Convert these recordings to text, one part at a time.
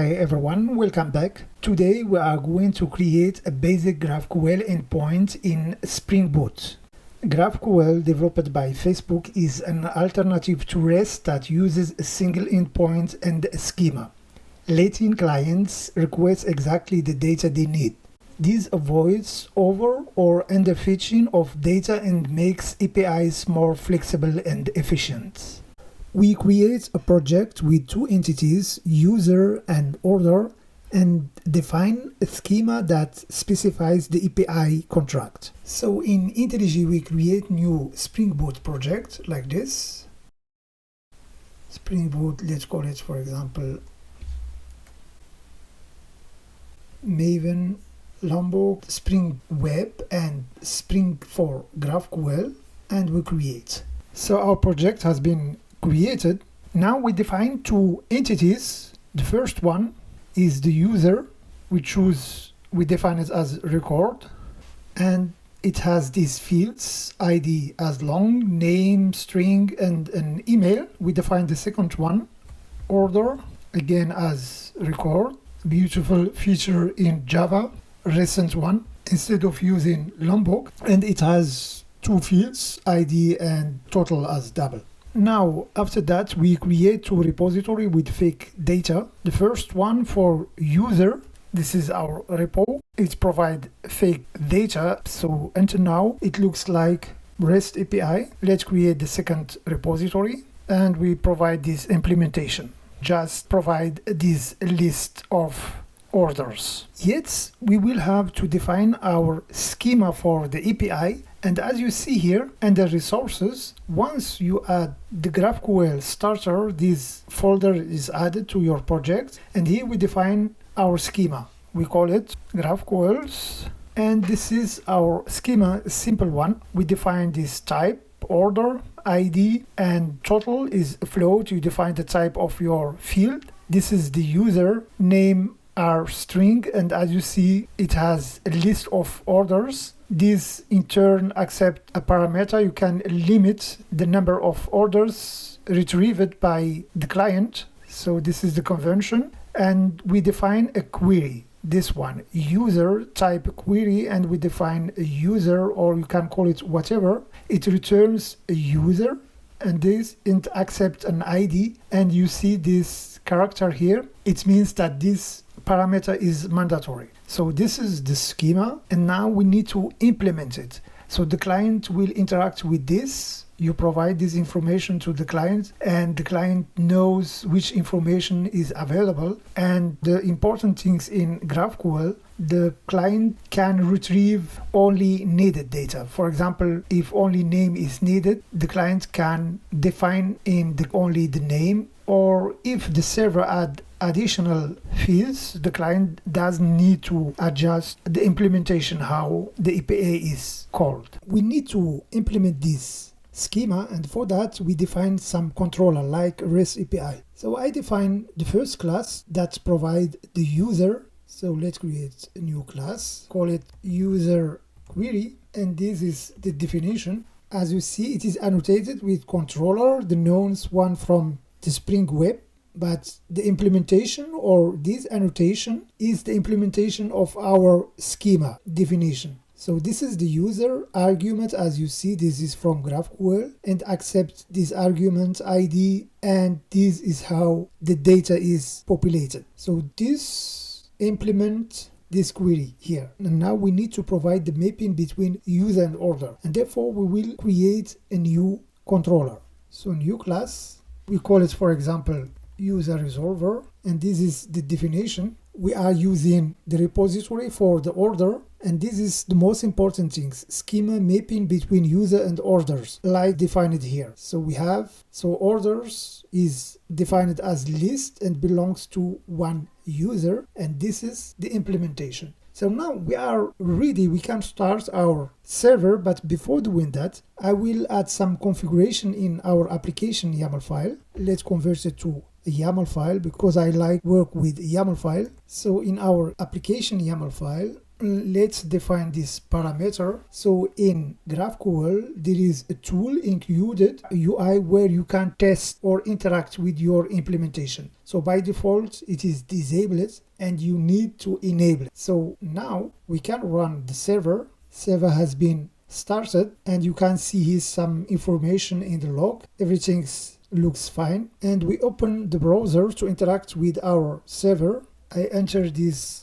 Hi everyone, welcome back. Today we are going to create a basic GraphQL endpoint in Spring Boot. GraphQL, developed by Facebook, is an alternative to REST that uses a single endpoint and a schema, letting clients request exactly the data they need. This avoids over or underfetching of data and makes APIs more flexible and efficient. We create a project with two entities, user and order, and define a schema that specifies the API contract. So in IntelliJ, we create new Spring Boot project like this. Spring Boot, let's call it, for example, Maven, Lombok, Spring Web, and Spring for GraphQL, and we create. So our project has been created. Now we define two entities. The first one is the user. We define it as record, and it has these fields: ID as long, name, string, and an email. We define the second one, order, again as record. Beautiful feature in Java, recent one, instead of using Lombok, and it has two fields, ID and total as double. Now, after that, we create two repositories with fake data. The first one for user, this is our repo. It provides fake data, so until now it looks like REST API. Let's create the second repository, and we provide this implementation. Just provide this list of orders. Yet, we will have to define our schema for the API. And as you see here, under resources, once you add the GraphQL starter, this folder is added to your project. And here we define our schema. We call it GraphQLs. And this is our schema, a simple one. We define this type, order, ID, and total is a float. You define the type of your field. This is the user name, our string, and as you see, it has a list of orders. This in turn accept a parameter. You can limit the number of orders retrieved by the client. So this is the convention, and we define a query. This one, user type query, and we define a user, or you can call it whatever. It returns a user, and this int accept an ID, and you see this character here. It means that this parameter is mandatory. So this is the schema, and now we need to implement it. So the client will interact with this. You provide this information to the client, and the client knows which information is available. And the important things in GraphQL, the client can retrieve only needed data. For example, if only name is needed, the client can define in only the name, or if the server add additional fields, the client doesn't need to adjust the implementation, how the API is called. We need to implement this schema, and for that we define some controller like REST API. So I define the first class that provide the user. So let's create a new class, call it user query, and this is the definition. As you see, it is annotated with controller, the nonce one from the Spring Web, but the implementation or this annotation is the implementation of our schema definition. So this is the user argument. As you see, this is from GraphQL, and accept this argument ID, and this is how the data is populated. So this implement this query here. And now we need to provide the mapping between user and order, and therefore we will create a new controller. So new class, we call it, for example, user resolver, and this is the definition. We are using the repository for the order, and this is the most important things: schema mapping between user and orders, like defined here. So we have, so orders is defined as list and belongs to one user, and this is the implementation. So now we are ready, we can start our server, but before doing that, I will add some configuration in our application YAML file. Let's convert it to a YAML file because I like work with YAML file. So in our application YAML file, let's define this parameter. So in GraphQL, there is a tool included, a UI, where you can test or interact with your implementation. So by default, it is disabled and you need to enable it. So now we can run the server. Server has been started and you can see here some information in the log. Everything looks fine. And we open the browser to interact with our server. I enter this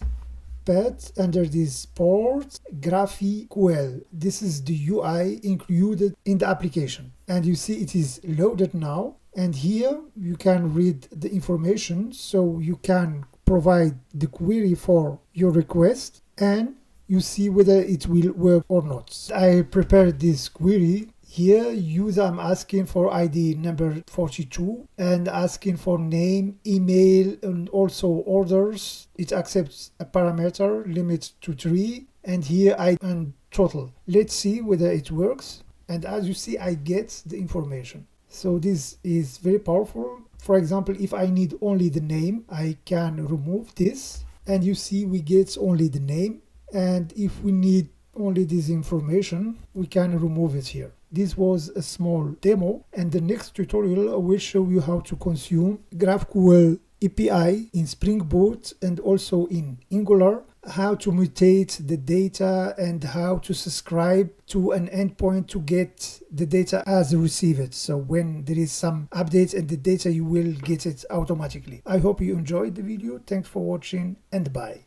path under this port, GraphQL. This is the UI included in the application. And you see it is loaded now. And here you can read the information, so you can provide the query for your request and you see whether it will work or not. I prepared this query. Here, user, I'm asking for ID number 42 and asking for name, email, and also orders. It accepts a parameter, limit to 3, and here I and total. Let's see whether it works. And as you see, I get the information. So this is very powerful. For example, if I need only the name, I can remove this. And you see we get only the name. And if we need only this information, we can remove it here. This was a small demo, and the next tutorial will show you how to consume GraphQL API in Spring Boot and also in Angular, how to mutate the data and how to subscribe to an endpoint to get the data as received. So when there is some updates and the data, you will get it automatically. I hope you enjoyed the video. Thanks for watching and bye.